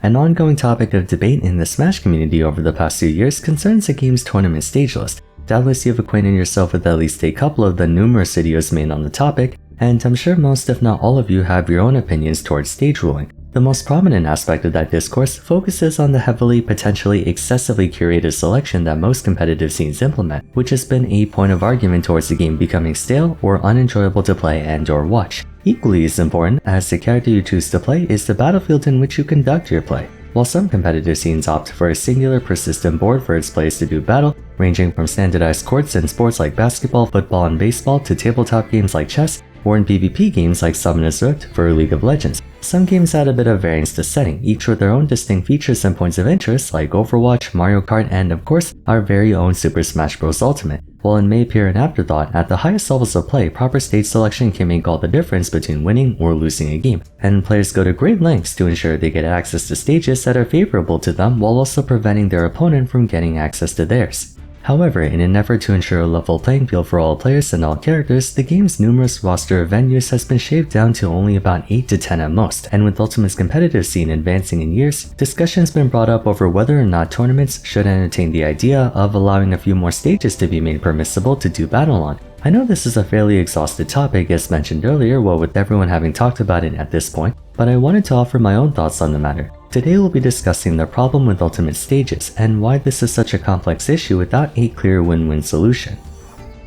An ongoing topic of debate in the Smash community over the past few years concerns the game's tournament stage list. Doubtless you've acquainted yourself with at least a couple of the numerous videos made on the topic, and I'm sure most if not all of you have your own opinions towards stage ruling. The most prominent aspect of that discourse focuses on the heavily, potentially excessively curated selection that most competitive scenes implement, which has been a point of argument towards the game becoming stale or unenjoyable to play and/or watch. Equally as important as the character you choose to play is the battlefield in which you conduct your play. While some competitive scenes opt for a singular persistent board for its players to do battle, ranging from standardized courts in sports like basketball, football, and baseball to tabletop games like chess, or in PvP games like Summoner's Rift for League of Legends. Some games add a bit of variance to setting, each with their own distinct features and points of interest like Overwatch, Mario Kart, and of course, our very own Super Smash Bros. Ultimate. While it may appear an afterthought, at the highest levels of play, proper stage selection can make all the difference between winning or losing a game, and players go to great lengths to ensure they get access to stages that are favorable to them while also preventing their opponent from getting access to theirs. However, in an effort to ensure a level playing field for all players and all characters, the game's numerous roster of venues has been shaved down to only about 8 to 10 at most, and with Ultimate's competitive scene advancing in years, discussion's been brought up over whether or not tournaments should entertain the idea of allowing a few more stages to be made permissible to do battle on. I know this is a fairly exhausted topic as mentioned earlier, well with everyone having talked about it at this point, but I wanted to offer my own thoughts on the matter. Today we'll be discussing the problem with Ultimate stages and why this is such a complex issue without a clear win-win solution.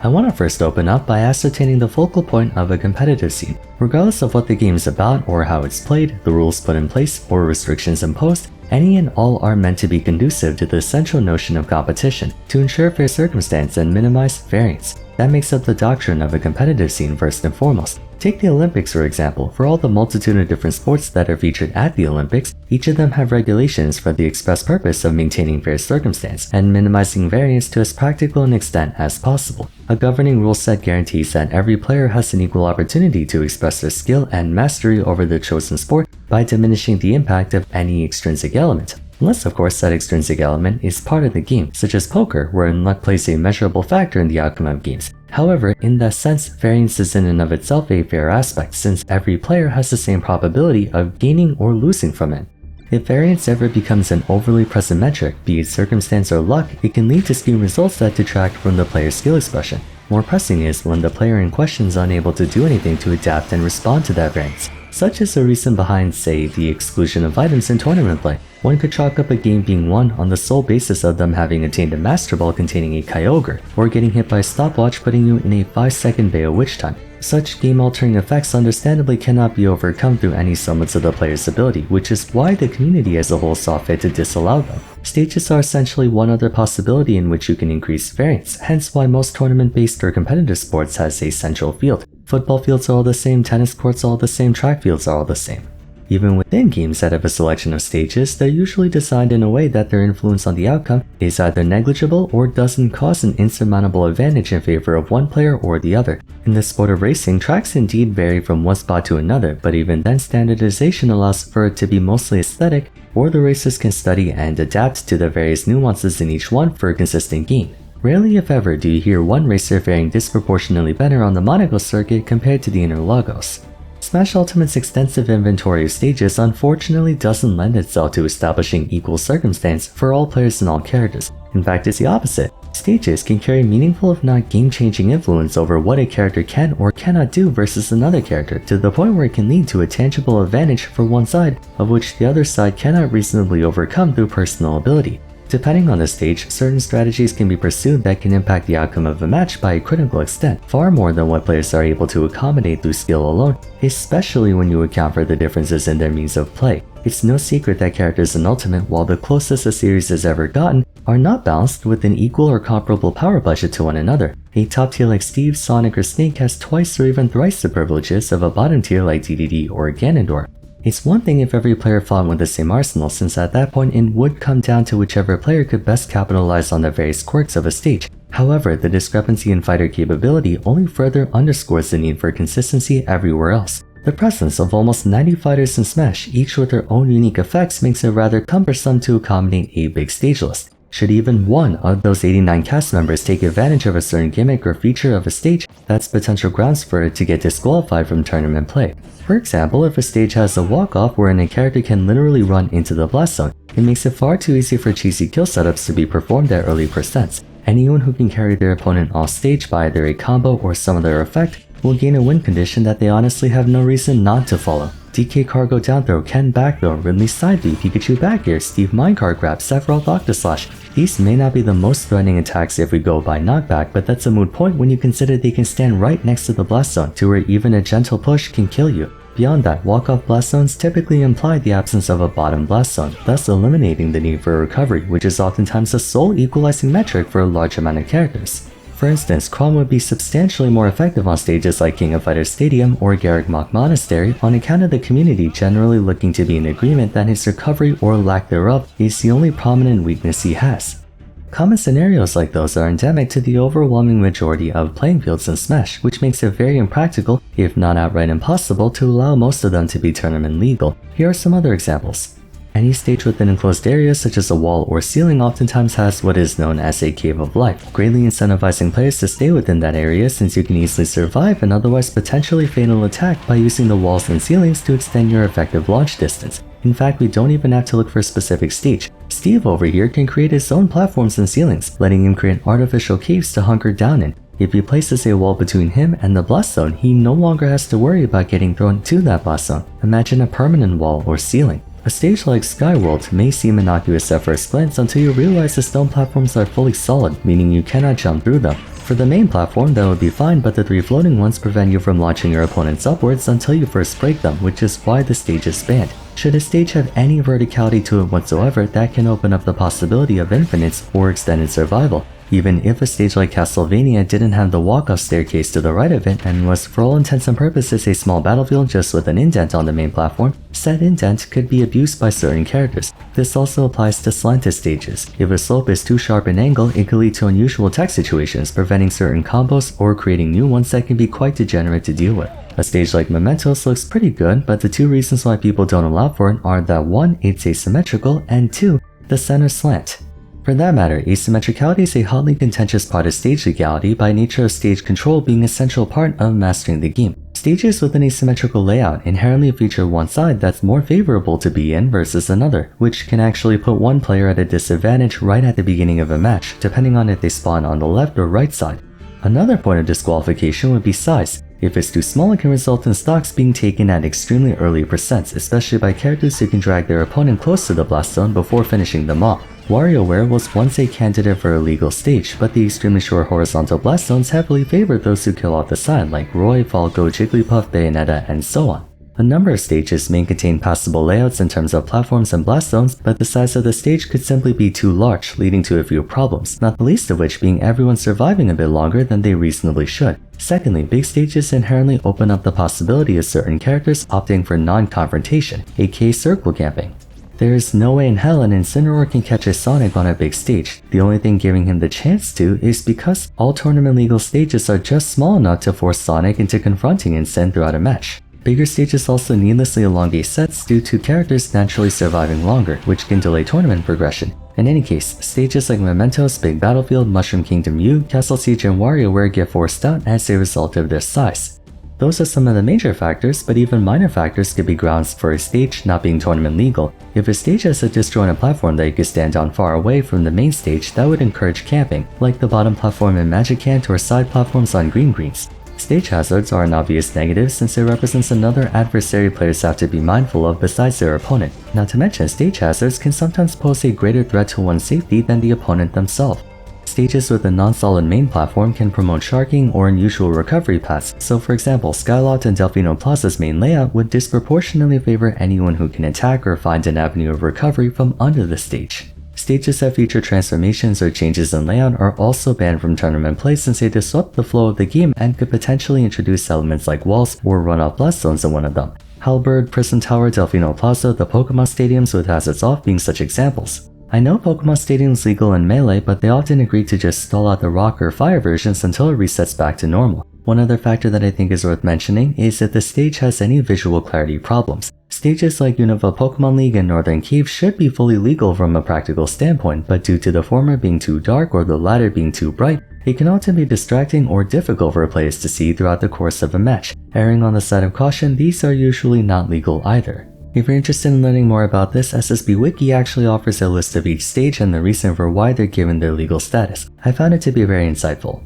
I want to first open up by ascertaining the focal point of a competitive scene. Regardless of what the game is about or how it's played, the rules put in place, or restrictions imposed, any and all are meant to be conducive to the central notion of competition, to ensure fair circumstance and minimize variance. That makes up the doctrine of a competitive scene first and foremost. Take the Olympics for example. For all the multitude of different sports that are featured at the Olympics, each of them have regulations for the express purpose of maintaining fair circumstance and minimizing variance to as practical an extent as possible. A governing rule set guarantees that every player has an equal opportunity to express their skill and mastery over their chosen sport by diminishing the impact of any extrinsic element. Unless of course that extrinsic element is part of the game, such as poker, wherein luck plays a measurable factor in the outcome of games. However, in that sense, variance is in and of itself a fair aspect, since every player has the same probability of gaining or losing from it. If variance ever becomes an overly present metric, be it circumstance or luck, it can lead to skewed results that detract from the player's skill expression. More pressing is when the player in question is unable to do anything to adapt and respond to that variance. Such is the reason behind, say, the exclusion of items in tournament play. One could chalk up a game being won on the sole basis of them having attained a Master Ball containing a Kyogre, or getting hit by a stopwatch putting you in a 5-second Bayo Witch time. Such game-altering effects understandably cannot be overcome through any semblance of the player's ability, which is why the community as a whole saw fit to disallow them. Stages are essentially one other possibility in which you can increase variance, hence why most tournament-based or competitive sports has a central field. Football fields are all the same, tennis courts are all the same, track fields are all the same. Even within games that have a selection of stages, they're usually designed in a way that their influence on the outcome is either negligible or doesn't cause an insurmountable advantage in favor of one player or the other. In the sport of racing, tracks indeed vary from one spot to another, but even then standardization allows for it to be mostly aesthetic, or the racers can study and adapt to the various nuances in each one for a consistent gain. Rarely if ever do you hear one racer faring disproportionately better on the Monaco circuit compared to the Interlagos. Smash Ultimate's extensive inventory of stages unfortunately doesn't lend itself to establishing equal circumstance for all players and all characters. In fact, it's the opposite. Stages can carry meaningful if not game-changing influence over what a character can or cannot do versus another character, to the point where it can lead to a tangible advantage for one side, of which the other side cannot reasonably overcome through personal ability. Depending on the stage, certain strategies can be pursued that can impact the outcome of a match by a critical extent, far more than what players are able to accommodate through skill alone, especially when you account for the differences in their means of play. It's no secret that characters in Ultimate, while the closest a series has ever gotten, are not balanced with an equal or comparable power budget to one another. A top tier like Steve, Sonic, or Snake has twice or even thrice the privileges of a bottom tier like DDD or Ganondorf. It's one thing if every player fought with the same arsenal, since at that point it would come down to whichever player could best capitalize on the various quirks of a stage. However, the discrepancy in fighter capability only further underscores the need for consistency everywhere else. The presence of almost 90 fighters in Smash, each with their own unique effects, makes it rather cumbersome to accommodate a big stage list. Should even one of those 89 cast members take advantage of a certain gimmick or feature of a stage, that's potential grounds for it to get disqualified from tournament play. For example, if a stage has a walk-off wherein a character can literally run into the blast zone, it makes it far too easy for cheesy kill setups to be performed at early percents. Anyone who can carry their opponent off stage by either a combo or some other effect will gain a win condition that they honestly have no reason not to follow. DK Cargo down throw, Ken back throw, Ridley side B, Pikachu back air, Steve minecart grab, Sephiroth octoslash. These may not be the most threatening attacks if we go by knockback, but that's a moot point when you consider they can stand right next to the blast zone to where even a gentle push can kill you. Beyond that, walk-off blast zones typically imply the absence of a bottom blast zone, thus eliminating the need for a recovery, which is oftentimes the sole equalizing metric for a large amount of characters. For instance, Chrom would be substantially more effective on stages like King of Fighters Stadium or Garreg Mach Monastery on account of the community generally looking to be in agreement that his recovery or lack thereof is the only prominent weakness he has. Common scenarios like those are endemic to the overwhelming majority of playing fields in Smash, which makes it very impractical, if not outright impossible, to allow most of them to be tournament legal. Here are some other examples. Any stage with an enclosed area such as a wall or ceiling oftentimes has what is known as a Cave of Life, greatly incentivizing players to stay within that area since you can easily survive an otherwise potentially fatal attack by using the walls and ceilings to extend your effective launch distance. In fact, we don't even have to look for a specific stage. Steve over here can create his own platforms and ceilings, letting him create artificial caves to hunker down in. If he places a wall between him and the blast zone, he no longer has to worry about getting thrown to that blast zone. Imagine a permanent wall or ceiling. A stage like Skyworld may seem innocuous at first glance until you realize the stone platforms are fully solid, meaning you cannot jump through them. For the main platform, that would be fine, but the 3 floating ones prevent you from launching your opponents upwards until you first break them, which is why the stage is banned. Should a stage have any verticality to it whatsoever, that can open up the possibility of infinites or extended survival. Even if a stage like Castlevania didn't have the walk-off staircase to the right of it and was for all intents and purposes a small battlefield just with an indent on the main platform, said indent could be abused by certain characters. This also applies to slanted stages. If a slope is too sharp an angle, it could lead to unusual attack situations, preventing certain combos or creating new ones that can be quite degenerate to deal with. A stage like Mementos looks pretty good, but the 2 reasons why people don't allow for it are that 1, it's asymmetrical, and 2, the center slant. For that matter, asymmetricality is a hotly contentious part of stage legality by nature of stage control being an essential part of mastering the game. Stages with an asymmetrical layout inherently feature one side that's more favorable to be in versus another, which can actually put one player at a disadvantage right at the beginning of a match, depending on if they spawn on the left or right side. Another point of disqualification would be size. If it's too small, it can result in stocks being taken at extremely early percents, especially by characters who can drag their opponent close to the blast zone before finishing them off. WarioWare was once a candidate for a legal stage, but the extremely short horizontal blast zones heavily favored those who kill off the side like Roy, Falco, Jigglypuff, Bayonetta, and so on. A number of stages may contain passable layouts in terms of platforms and blast zones, but the size of the stage could simply be too large, leading to a few problems, not the least of which being everyone surviving a bit longer than they reasonably should. Secondly, big stages inherently open up the possibility of certain characters opting for non-confrontation, aka circle camping. There is no way in hell an Incineroar can catch a Sonic on a big stage. The only thing giving him the chance to is because all tournament legal stages are just small enough to force Sonic into confronting Incin throughout a match. Bigger stages also needlessly elongate sets due to characters naturally surviving longer, which can delay tournament progression. In any case, stages like Mementos, Big Battlefield, Mushroom Kingdom U, Castle Siege, and WarioWare get forced out as a result of their size. Those are some of the major factors, but even minor factors could be grounds for a stage not being tournament legal. If a stage has a disjointed platform that you could stand on far away from the main stage, that would encourage camping, like the bottom platform in Magicant or side platforms on Green Greens. Stage hazards are an obvious negative since it represents another adversary players have to be mindful of besides their opponent. Not to mention, stage hazards can sometimes pose a greater threat to one's safety than the opponent themselves. Stages with a non-solid main platform can promote sharking or unusual recovery paths, so for example, Skylot and Delfino Plaza's main layout would disproportionately favor anyone who can attack or find an avenue of recovery from under the stage. Stages that feature transformations or changes in layout are also banned from tournament play since they disrupt the flow of the game and could potentially introduce elements like walls or run-off blast zones in one of them. Halberd, Prison Tower, Delfino Plaza, the Pokemon Stadiums with hazards off being such examples. I know Pokemon Stadium is legal in Melee, but they often agree to just stall out the rock or fire versions until it resets back to normal. One other factor that I think is worth mentioning is that the stage has any visual clarity problems. Stages like Unova Pokemon League and Northern Cave should be fully legal from a practical standpoint, but due to the former being too dark or the latter being too bright, it can often be distracting or difficult for players to see throughout the course of a match. Erring on the side of caution, these are usually not legal either. If you're interested in learning more about this, SSB Wiki actually offers a list of each stage and the reason for why they're given their legal status. I found it to be very insightful.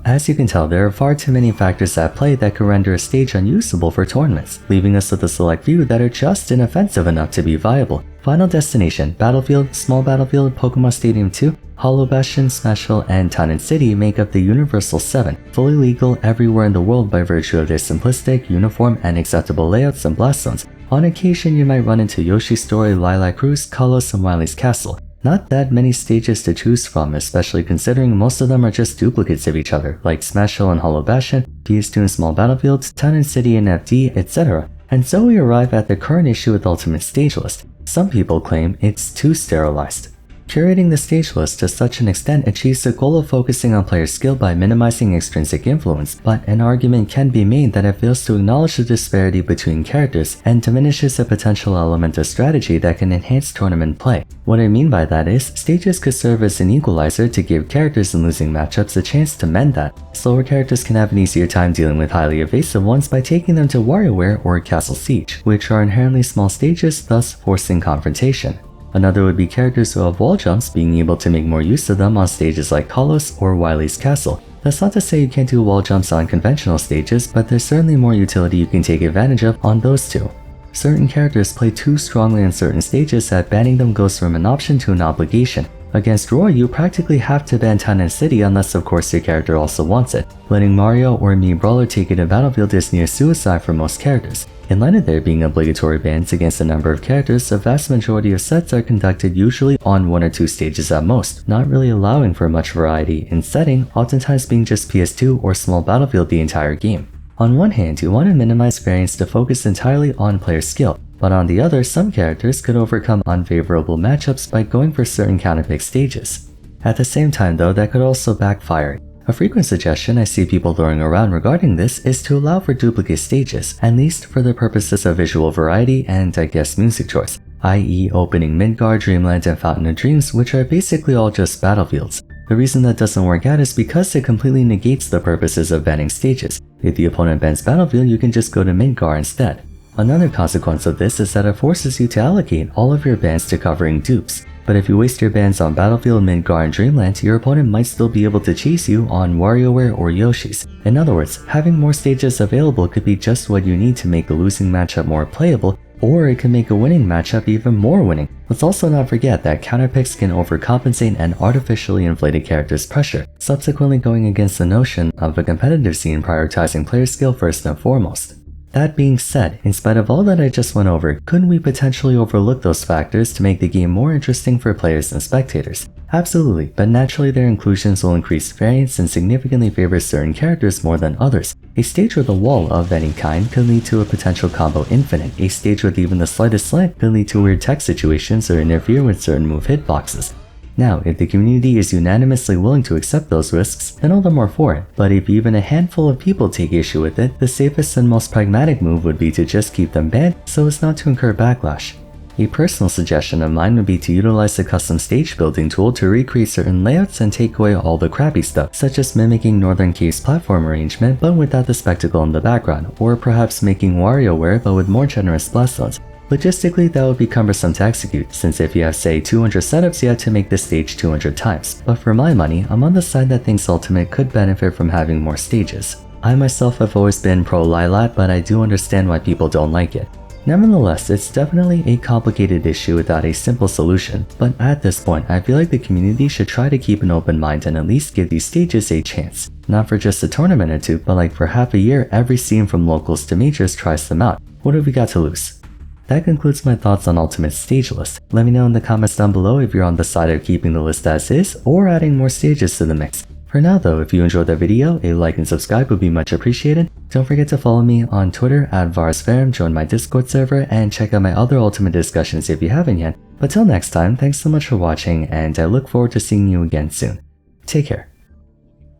As you can tell, there are far too many factors at play that could render a stage unusable for tournaments, leaving us with a select few that are just inoffensive enough to be viable. Final Destination, Battlefield, Small Battlefield, Pokemon Stadium 2, Hollow Bastion, Smashville, and Town and City make up the Universal 7, fully legal everywhere in the world by virtue of their simplistic, uniform, and acceptable layouts and blast zones. On occasion, you might run into Yoshi's Story, Lilac Cruise, Kalos, and Wily's Castle. Not that many stages to choose from, especially considering most of them are just duplicates of each other, like Smashville and Hollow Bastion, PS2 and Small Battlefields, Town and City and FD, etc. And so we arrive at the current issue with Ultimate Stage List. Some people claim it's too sterilized. Curating the stage list to such an extent achieves the goal of focusing on player skill by minimizing extrinsic influence, but an argument can be made that it fails to acknowledge the disparity between characters and diminishes a potential element of strategy that can enhance tournament play. What I mean by that is, stages could serve as an equalizer to give characters in losing matchups a chance to mend that. Slower characters can have an easier time dealing with highly evasive ones by taking them to WarioWare or Castle Siege, which are inherently small stages, thus forcing confrontation. Another would be characters who have wall jumps being able to make more use of them on stages like Kalos or Wily's Castle. That's not to say you can't do wall jumps on conventional stages, but there's certainly more utility you can take advantage of on those two. Certain characters play too strongly on certain stages that banning them goes from an option to an obligation. Against Roy, you practically have to ban Town and City unless of course your character also wants it. Letting Mario or Mii Brawler take it to Battlefield is near suicide for most characters. In light of there being obligatory bans against a number of characters, the vast majority of sets are conducted usually on 1 or 2 stages at most, not really allowing for much variety in setting, oftentimes being just PS2 or Small Battlefield the entire game. On one hand, you want to minimize variance to focus entirely on player skill, but on the other, some characters could overcome unfavorable matchups by going for certain counterpick stages. At the same time though, that could also backfire. A frequent suggestion I see people throwing around regarding this is to allow for duplicate stages, at least for the purposes of visual variety and I guess music choice, i.e. opening Midgard, Dreamland, and Fountain of Dreams, which are basically all just battlefields. The reason that doesn't work out is because it completely negates the purposes of banning stages. If the opponent bans Battlefield, you can just go to Midgard instead. Another consequence of this is that it forces you to allocate all of your bans to covering dupes. But if you waste your bans on Battlefield, Midgard, and Dreamland, your opponent might still be able to chase you on WarioWare or Yoshi's. In other words, having more stages available could be just what you need to make a losing matchup more playable, or it can make a winning matchup even more winning. Let's also not forget that counterpicks can overcompensate an artificially inflated character's pressure, subsequently going against the notion of a competitive scene prioritizing player skill first and foremost. That being said, in spite of all that I just went over, couldn't we potentially overlook those factors to make the game more interesting for players and spectators? Absolutely, but naturally their inclusions will increase variance and significantly favor certain characters more than others. A stage with a wall of any kind could lead to a potential combo infinite. A stage with even the slightest slant could lead to weird tech situations or interfere with certain move hitboxes. Now, if the community is unanimously willing to accept those risks, then all the more for it. But if even a handful of people take issue with it, the safest and most pragmatic move would be to just keep them banned so as not to incur backlash. A personal suggestion of mine would be to utilize the custom stage building tool to recreate certain layouts and take away all the crappy stuff, such as mimicking Northern Cave's platform arrangement but without the spectacle in the background, or perhaps making WarioWare but with more generous blast zones. Logistically, that would be cumbersome to execute, since if you have say 200 setups you have to make the stage 200 times, but for my money, I'm on the side that thinks Ultimate could benefit from having more stages. I myself have always been pro Lilat, but I do understand why people don't like it. Nevertheless, it's definitely a complicated issue without a simple solution, but at this point I feel like the community should try to keep an open mind and at least give these stages a chance. Not for just a tournament or two, but like for half a year every scene from locals to majors tries them out. What have we got to lose? That concludes my thoughts on Ultimate Stage List. Let me know in the comments down below if you're on the side of keeping the list as is or adding more stages to the mix. For now though, if you enjoyed the video, a like and subscribe would be much appreciated. Don't forget to follow me on Twitter at Vars, join my Discord server, and check out my other Ultimate discussions if you haven't yet. But till next time, thanks so much for watching, and I look forward to seeing you again soon. Take care.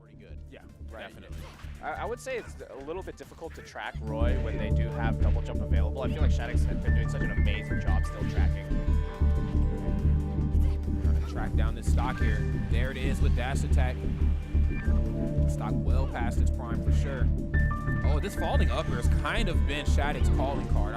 Pretty good. Yeah, definitely. I would say say it's a little bit difficult to track Roy when they do have double jump available. I feel like Shattuck's have been doing such an amazing job still tracking. Trying to track down this stock here. There it is with dash attack. Stock well past its prime for sure. Oh, this falling upper has kind of been Shattuck's calling card.